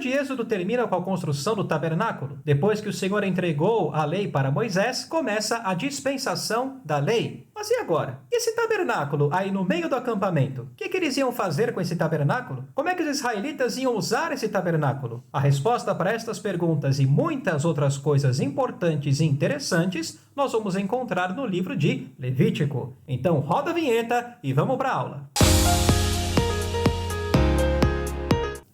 de Êxodo termina com a construção do tabernáculo. Depois que o Senhor entregou a lei para Moisés, começa a dispensação da lei. Mas e agora? E esse tabernáculo aí no meio do acampamento? O que eles iam fazer com esse tabernáculo? Como é que os israelitas iam usar esse tabernáculo? A resposta para estas perguntas e muitas outras coisas importantes e interessantes nós vamos encontrar no livro de Levítico. Então roda a vinheta e vamos para a aula.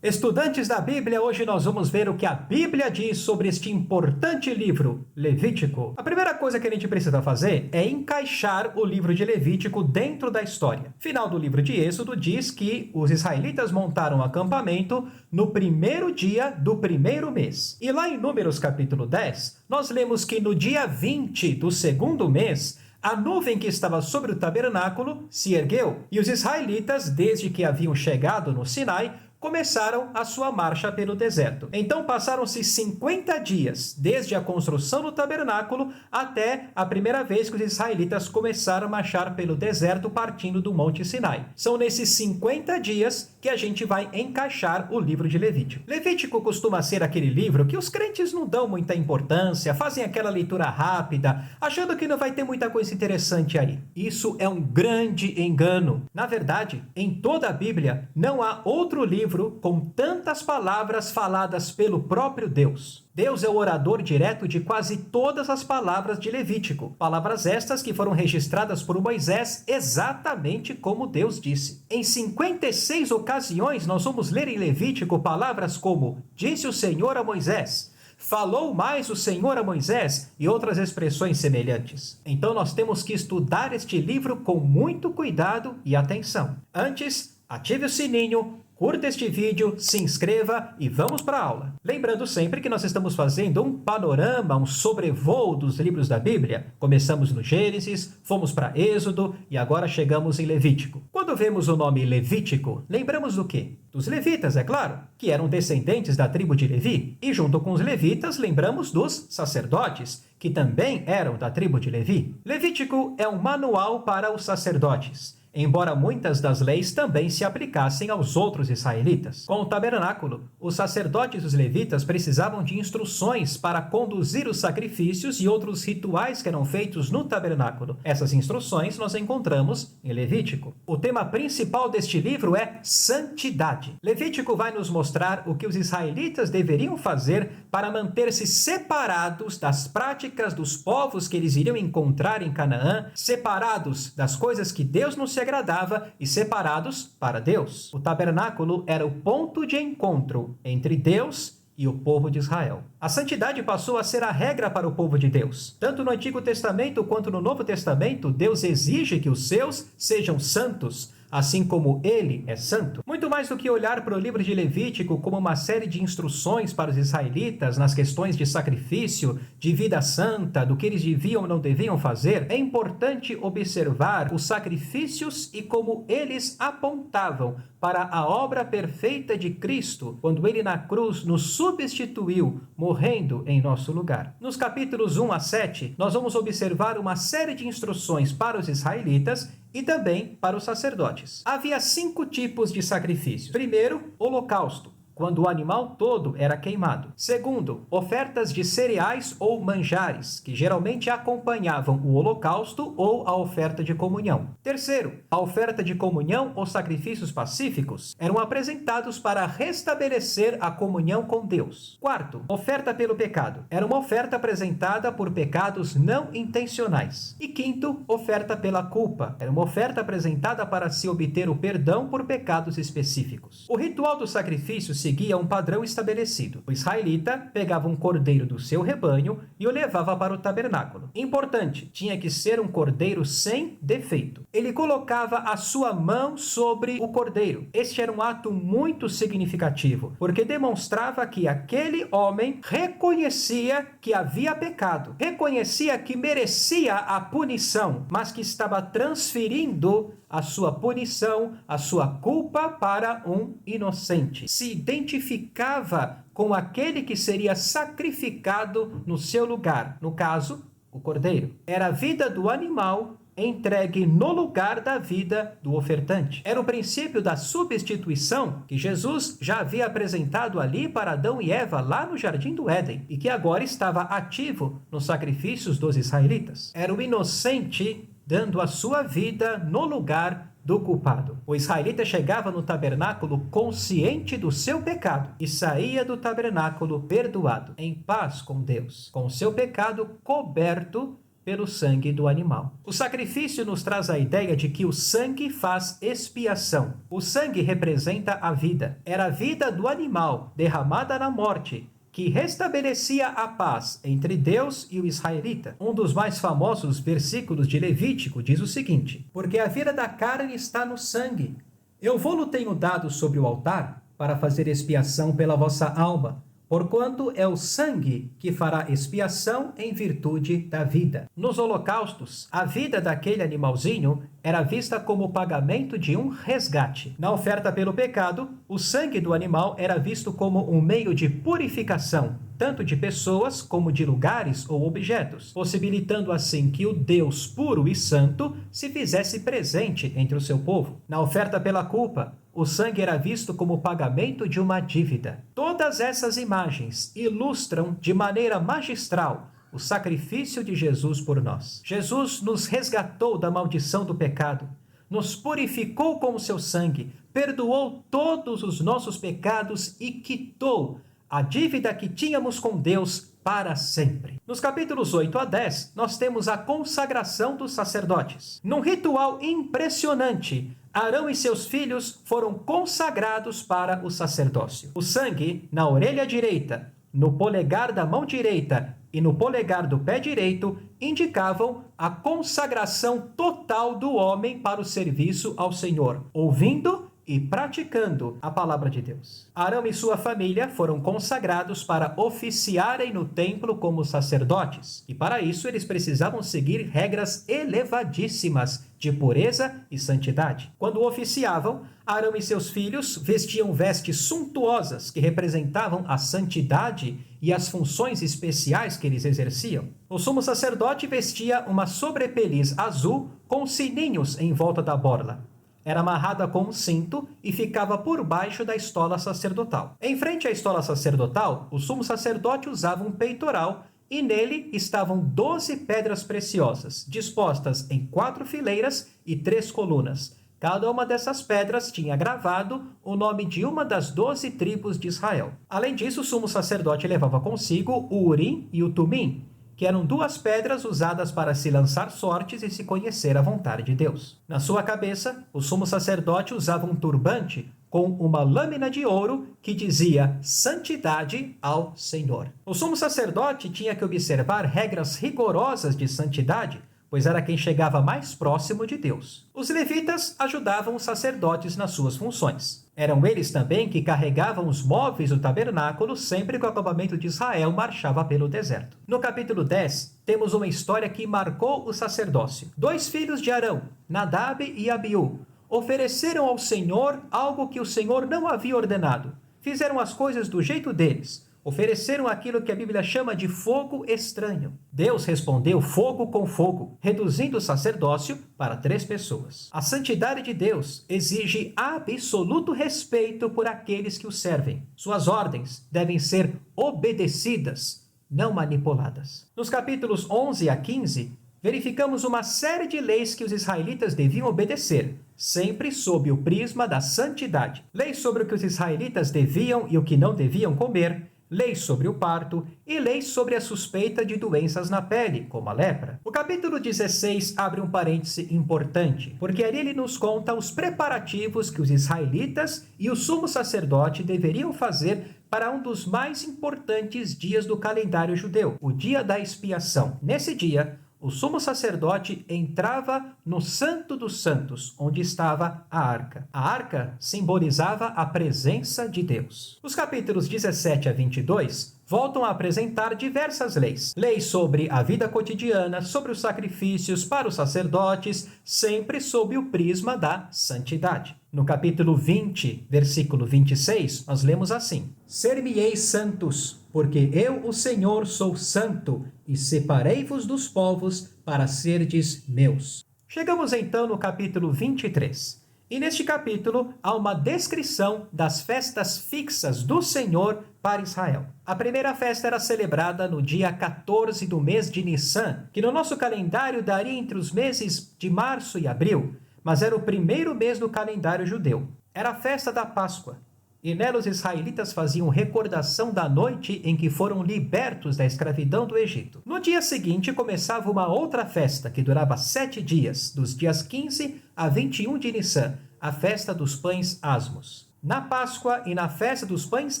Estudantes da Bíblia, hoje nós vamos ver o que a Bíblia diz sobre este importante livro, Levítico. A primeira coisa que a gente precisa fazer é encaixar o livro de Levítico dentro da história. Final do livro de Êxodo diz que os israelitas montaram um acampamento no primeiro dia do primeiro mês. E lá em Números capítulo 10, nós lemos que no dia 20 do segundo mês, a nuvem que estava sobre o tabernáculo se ergueu e os israelitas, desde que haviam chegado no Sinai, começaram a sua marcha pelo deserto. Então passaram-se 50 dias, desde a construção do tabernáculo até a primeira vez que os israelitas começaram a marchar pelo deserto partindo do Monte Sinai. São nesses 50 dias que a gente vai encaixar o livro de Levítico. Levítico costuma ser aquele livro que os crentes não dão muita importância, fazem aquela leitura rápida, achando que não vai ter muita coisa interessante aí. Isso é um grande engano. Na verdade, em toda a Bíblia, não há outro livro com tantas palavras faladas pelo próprio Deus. Deus é o orador direto de quase todas as palavras de Levítico. Palavras estas que foram registradas por Moisés exatamente como Deus disse. Em 56 ocasiões nós vamos ler em Levítico palavras como disse o Senhor a Moisés, falou mais o Senhor a Moisés e outras expressões semelhantes. Então nós temos que estudar este livro com muito cuidado e atenção. Antes, ative o sininho, curta este vídeo, se inscreva e vamos para a aula. Lembrando sempre que nós estamos fazendo um panorama, um sobrevoo dos livros da Bíblia. Começamos no Gênesis, fomos para Êxodo e agora chegamos em Levítico. Quando vemos o nome Levítico, lembramos do quê? Dos levitas, é claro, que eram descendentes da tribo de Levi. E junto com os levitas, lembramos dos sacerdotes, que também eram da tribo de Levi. Levítico é um manual para os sacerdotes, embora muitas das leis também se aplicassem aos outros israelitas. Com o tabernáculo, os sacerdotes e os levitas precisavam de instruções para conduzir os sacrifícios e outros rituais que eram feitos no tabernáculo. Essas instruções nós encontramos em Levítico. O tema principal deste livro é santidade. Levítico vai nos mostrar o que os israelitas deveriam fazer para manter-se separados das práticas dos povos que eles iriam encontrar em Canaã, separados das coisas que Deus não se agradava e separados para Deus. O tabernáculo era o ponto de encontro entre Deus e o povo de Israel. A santidade passou a ser a regra para o povo de Deus. Tanto no Antigo Testamento quanto no Novo Testamento, Deus exige que os seus sejam santos, assim como ele é santo. Muito mais do que olhar para o livro de Levítico como uma série de instruções para os israelitas nas questões de sacrifício, de vida santa, do que eles deviam ou não deviam fazer, é importante observar os sacrifícios e como eles apontavam para a obra perfeita de Cristo, quando ele na cruz nos substituiu, morrendo em nosso lugar. Nos capítulos 1 a 7, nós vamos observar uma série de instruções para os israelitas e também para os sacerdotes. Havia 5 tipos de sacrifícios. Primeiro, holocausto, quando o animal todo era queimado. Segundo, ofertas de cereais ou manjares, que geralmente acompanhavam o holocausto ou a oferta de comunhão. Terceiro, a oferta de comunhão ou sacrifícios pacíficos eram apresentados para restabelecer a comunhão com Deus. Quarto, oferta pelo pecado. Era uma oferta apresentada por pecados não intencionais. E quinto, oferta pela culpa. Era uma oferta apresentada para se obter o perdão por pecados específicos. O ritual do sacrifício seguia um padrão estabelecido. O israelita pegava um cordeiro do seu rebanho e o levava para o tabernáculo. Importante, tinha que ser um cordeiro sem defeito. Ele colocava a sua mão sobre o cordeiro. Este era um ato muito significativo, porque demonstrava que aquele homem reconhecia que havia pecado, reconhecia que merecia a punição, mas que estava transferindo a sua punição, a sua culpa para um inocente. Se identificava com aquele que seria sacrificado no seu lugar, no caso, o cordeiro. Era a vida do animal entregue no lugar da vida do ofertante. Era o princípio da substituição que Jesus já havia apresentado ali para Adão e Eva lá no Jardim do Éden e que agora estava ativo nos sacrifícios dos israelitas. Era o inocente dando a sua vida no lugar do culpado. O israelita chegava no tabernáculo consciente do seu pecado e saía do tabernáculo perdoado, em paz com Deus, com seu pecado coberto pelo sangue do animal. O sacrifício nos traz a ideia de que o sangue faz expiação. O sangue representa a vida. Era a vida do animal derramada na morte que restabelecia a paz entre Deus e o israelita. Um dos mais famosos versículos de Levítico diz o seguinte: porque a vida da carne está no sangue. Eu vou-lo tenho dado sobre o altar para fazer expiação pela vossa alma, porquanto é o sangue que fará expiação em virtude da vida. Nos holocaustos, a vida daquele animalzinho era vista como pagamento de um resgate. Na oferta pelo pecado, o sangue do animal era visto como um meio de purificação, tanto de pessoas como de lugares ou objetos, possibilitando assim que o Deus puro e santo se fizesse presente entre o seu povo. Na oferta pela culpa, o sangue era visto como pagamento de uma dívida. Todas essas imagens ilustram de maneira magistral o sacrifício de Jesus por nós. Jesus nos resgatou da maldição do pecado, nos purificou com o seu sangue, perdoou todos os nossos pecados e quitou a dívida que tínhamos com Deus para sempre. Nos capítulos 8 a 10, nós temos a consagração dos sacerdotes. Num ritual impressionante, Arão e seus filhos foram consagrados para o sacerdócio. O sangue na orelha direita, no polegar da mão direita e no polegar do pé direito indicavam a consagração total do homem para o serviço ao Senhor, ouvindo e praticando a palavra de Deus. Arão e sua família foram consagrados para oficiarem no templo como sacerdotes, e para isso eles precisavam seguir regras elevadíssimas de pureza e santidade. Quando oficiavam, Arão e seus filhos vestiam vestes suntuosas que representavam a santidade e as funções especiais que eles exerciam. O sumo sacerdote vestia uma sobrepeliz azul com sininhos em volta da borla. Era amarrada com um cinto e ficava por baixo da estola sacerdotal. Em frente à estola sacerdotal, o sumo sacerdote usava um peitoral e nele estavam 12 pedras preciosas, dispostas em 4 fileiras e 3 colunas. Cada uma dessas pedras tinha gravado o nome de uma das 12 tribos de Israel. Além disso, o sumo sacerdote levava consigo o Urim e o Tumim, que eram 2 pedras usadas para se lançar sortes e se conhecer a vontade de Deus. Na sua cabeça, o sumo sacerdote usava um turbante com uma lâmina de ouro que dizia santidade ao Senhor. O sumo sacerdote tinha que observar regras rigorosas de santidade, pois era quem chegava mais próximo de Deus. Os levitas ajudavam os sacerdotes nas suas funções. Eram eles também que carregavam os móveis do tabernáculo sempre que o acampamento de Israel marchava pelo deserto. No capítulo 10, temos uma história que marcou o sacerdócio. 2 filhos de Arão, Nadab e Abiú, ofereceram ao Senhor algo que o Senhor não havia ordenado. Fizeram as coisas do jeito deles. Ofereceram aquilo que a Bíblia chama de fogo estranho. Deus respondeu fogo com fogo, reduzindo o sacerdócio para 3 pessoas. A santidade de Deus exige absoluto respeito por aqueles que o servem. Suas ordens devem ser obedecidas, não manipuladas. Nos capítulos 11 a 15, verificamos uma série de leis que os israelitas deviam obedecer, sempre sob o prisma da santidade. Leis sobre o que os israelitas deviam e o que não deviam comer, leis sobre o parto e leis sobre a suspeita de doenças na pele, como a lepra. O capítulo 16 abre um parêntese importante, porque ali ele nos conta os preparativos que os israelitas e o sumo sacerdote deveriam fazer para um dos mais importantes dias do calendário judeu, o dia da expiação. Nesse dia, o sumo sacerdote entrava no Santo dos Santos, onde estava a arca. A arca simbolizava a presença de Deus. Os capítulos 17 a 22 voltam a apresentar diversas leis. Leis sobre a vida cotidiana, sobre os sacrifícios para os sacerdotes, sempre sob o prisma da santidade. No capítulo 20, versículo 26, nós lemos assim: Ser-me-eis santos, porque eu, o Senhor, sou santo, e separei-vos dos povos para serdes meus. Chegamos então no capítulo 23. E neste capítulo há uma descrição das festas fixas do Senhor para Israel. A primeira festa era celebrada no dia 14 do mês de Nissan, que no nosso calendário daria entre os meses de março e abril, mas era o primeiro mês do calendário judeu. Era a festa da Páscoa. E nela os israelitas faziam recordação da noite em que foram libertos da escravidão do Egito. No dia seguinte começava uma outra festa que durava 7 dias, dos dias 15 a 21 de Nissan, a festa dos pães asmos. Na Páscoa e na festa dos pães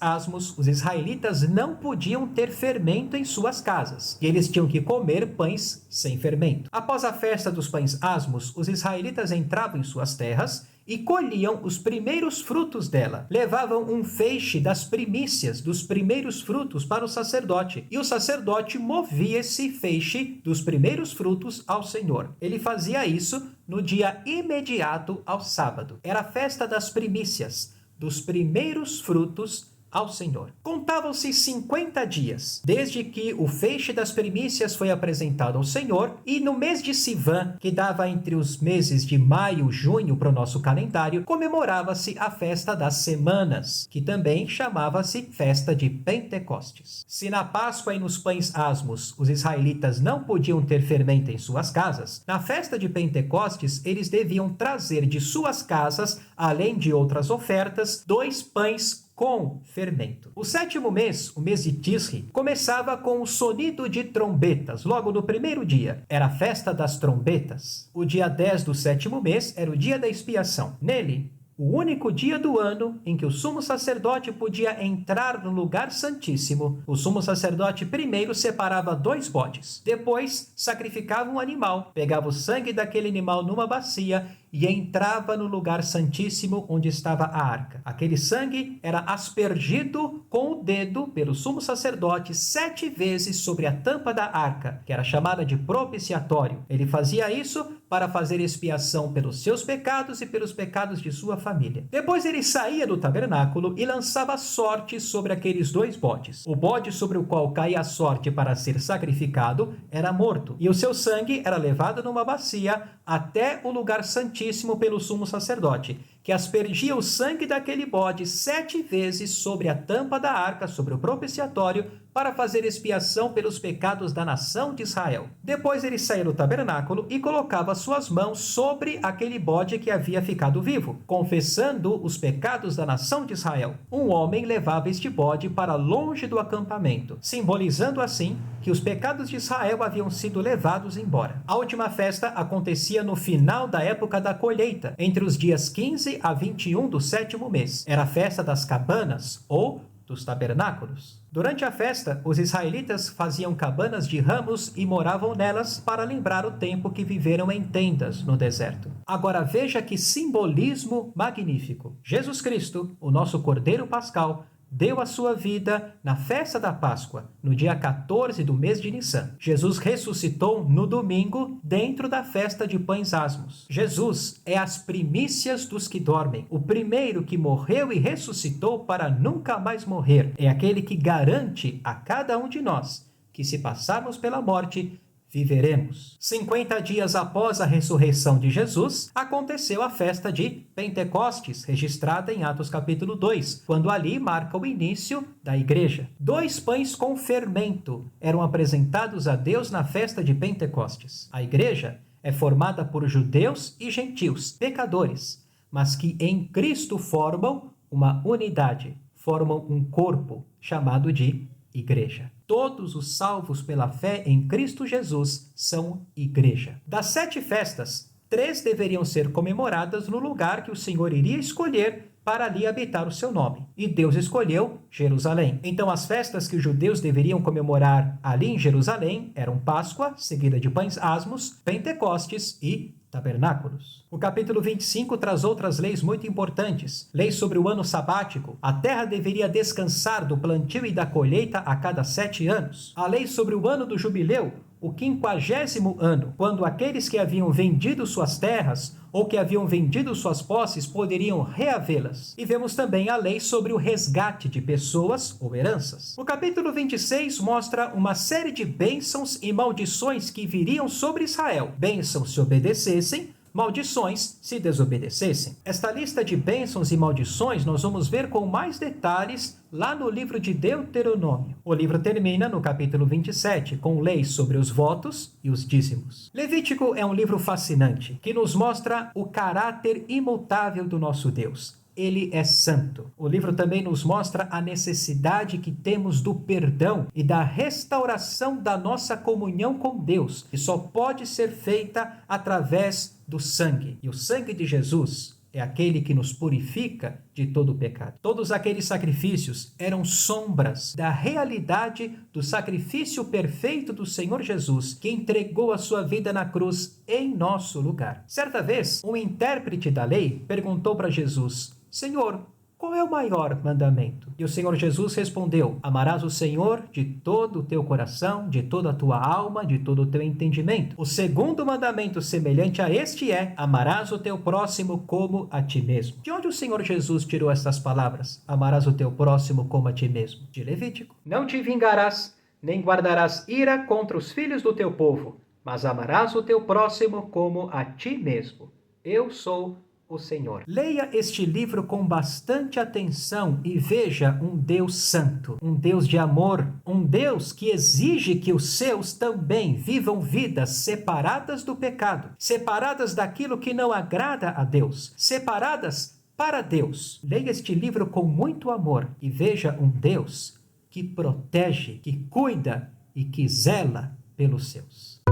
asmos, os israelitas não podiam ter fermento em suas casas, e eles tinham que comer pães sem fermento. Após a festa dos pães asmos, os israelitas entravam em suas terras e colhiam os primeiros frutos dela. Levavam um feixe das primícias, dos primeiros frutos, para o sacerdote. E o sacerdote movia esse feixe dos primeiros frutos ao Senhor. Ele fazia isso no dia imediato ao sábado. Era a festa das primícias, dos primeiros frutos ao Senhor. Contavam-se 50 dias, desde que o feixe das primícias foi apresentado ao Senhor, e no mês de Sivan, que dava entre os meses de maio e junho para o nosso calendário, comemorava-se a festa das semanas, que também chamava-se festa de Pentecostes. Se na Páscoa e nos pães asmos os israelitas não podiam ter fermento em suas casas, na festa de Pentecostes eles deviam trazer de suas casas, além de outras ofertas, 2 pães com fermento. O 7º mês, o mês de Tisri, começava com o sonido de trombetas, logo no primeiro dia. Era a festa das trombetas. O dia 10 do 7º mês era o dia da expiação. Nele, o único dia do ano em que o sumo sacerdote podia entrar no lugar santíssimo, o sumo sacerdote primeiro separava 2 bodes. Depois, sacrificava um animal, pegava o sangue daquele animal numa bacia e entrava no lugar santíssimo onde estava a arca. Aquele sangue era aspergido com o dedo pelo sumo sacerdote 7 vezes sobre a tampa da arca, que era chamada de propiciatório. Ele fazia isso para fazer expiação pelos seus pecados e pelos pecados de sua família. Depois ele saía do tabernáculo e lançava sorte sobre aqueles 2 bodes. O bode sobre o qual caía a sorte para ser sacrificado era morto, e o seu sangue era levado numa bacia até o lugar santíssimo pelo sumo sacerdote, que aspergia o sangue daquele bode 7 vezes sobre a tampa da arca, sobre o propiciatório, para fazer expiação pelos pecados da nação de Israel. Depois ele saía do tabernáculo e colocava suas mãos sobre aquele bode que havia ficado vivo, confessando os pecados da nação de Israel. Um homem levava este bode para longe do acampamento, simbolizando assim que os pecados de Israel haviam sido levados embora. A última festa acontecia no final da época da colheita, entre os dias 15 a 21 do 7º mês. Era a festa das cabanas, ou dos tabernáculos. Durante a festa, os israelitas faziam cabanas de ramos e moravam nelas para lembrar o tempo que viveram em tendas no deserto. Agora veja que simbolismo magnífico. Jesus Cristo, o nosso Cordeiro Pascal, deu a sua vida na festa da Páscoa, no dia 14 do mês de Nissan. Jesus ressuscitou no domingo, dentro da festa de pães asmos. Jesus é as primícias dos que dormem, o primeiro que morreu e ressuscitou para nunca mais morrer. É aquele que garante a cada um de nós que, se passarmos pela morte, viveremos. 50 dias após a ressurreição de Jesus, aconteceu a festa de Pentecostes, registrada em Atos capítulo 2, quando ali marca o início da igreja. 2 pães com fermento eram apresentados a Deus na festa de Pentecostes. A igreja é formada por judeus e gentios, pecadores, mas que em Cristo formam uma unidade, formam um corpo chamado de igreja. Todos os salvos pela fé em Cristo Jesus são igreja. Das 7 festas, 3 deveriam ser comemoradas no lugar que o Senhor iria escolher para ali habitar o seu nome. E Deus escolheu Jerusalém. Então as festas que os judeus deveriam comemorar ali em Jerusalém eram Páscoa, seguida de pães asmos, Pentecostes e tabernáculos. O capítulo 25 traz outras leis muito importantes. Leis sobre o ano sabático. A terra deveria descansar do plantio e da colheita a cada 7 anos. A lei sobre o ano do jubileu, o 50º ano, quando aqueles que haviam vendido suas terras ou que haviam vendido suas posses poderiam reavê-las. E vemos também a lei sobre o resgate de pessoas ou heranças. O capítulo 26 mostra uma série de bênçãos e maldições que viriam sobre Israel. Bênçãos se obedecessem, maldições se desobedecessem. Esta lista de bênçãos e maldições nós vamos ver com mais detalhes lá no livro de Deuteronômio. O livro termina no capítulo 27, com leis sobre os votos e os dízimos. Levítico é um livro fascinante, que nos mostra o caráter imutável do nosso Deus. Ele é santo. O livro também nos mostra a necessidade que temos do perdão e da restauração da nossa comunhão com Deus, que só pode ser feita através do sangue. E o sangue de Jesus é aquele que nos purifica de todo o pecado. Todos aqueles sacrifícios eram sombras da realidade do sacrifício perfeito do Senhor Jesus, que entregou a sua vida na cruz em nosso lugar. Certa vez, um intérprete da lei perguntou para Jesus: Senhor, qual é o maior mandamento? E o Senhor Jesus respondeu: amarás o Senhor de todo o teu coração, de toda a tua alma, de todo o teu entendimento. O segundo mandamento semelhante a este é: amarás o teu próximo como a ti mesmo. De onde o Senhor Jesus tirou estas palavras? Amarás o teu próximo como a ti mesmo. De Levítico. Não te vingarás, nem guardarás ira contra os filhos do teu povo, mas amarás o teu próximo como a ti mesmo. Eu sou o Senhor. Leia este livro com bastante atenção e veja um Deus santo, um Deus de amor, um Deus que exige que os seus também vivam vidas separadas do pecado, separadas daquilo que não agrada a Deus, separadas para Deus. Leia este livro com muito amor e veja um Deus que protege, que cuida e que zela pelos seus.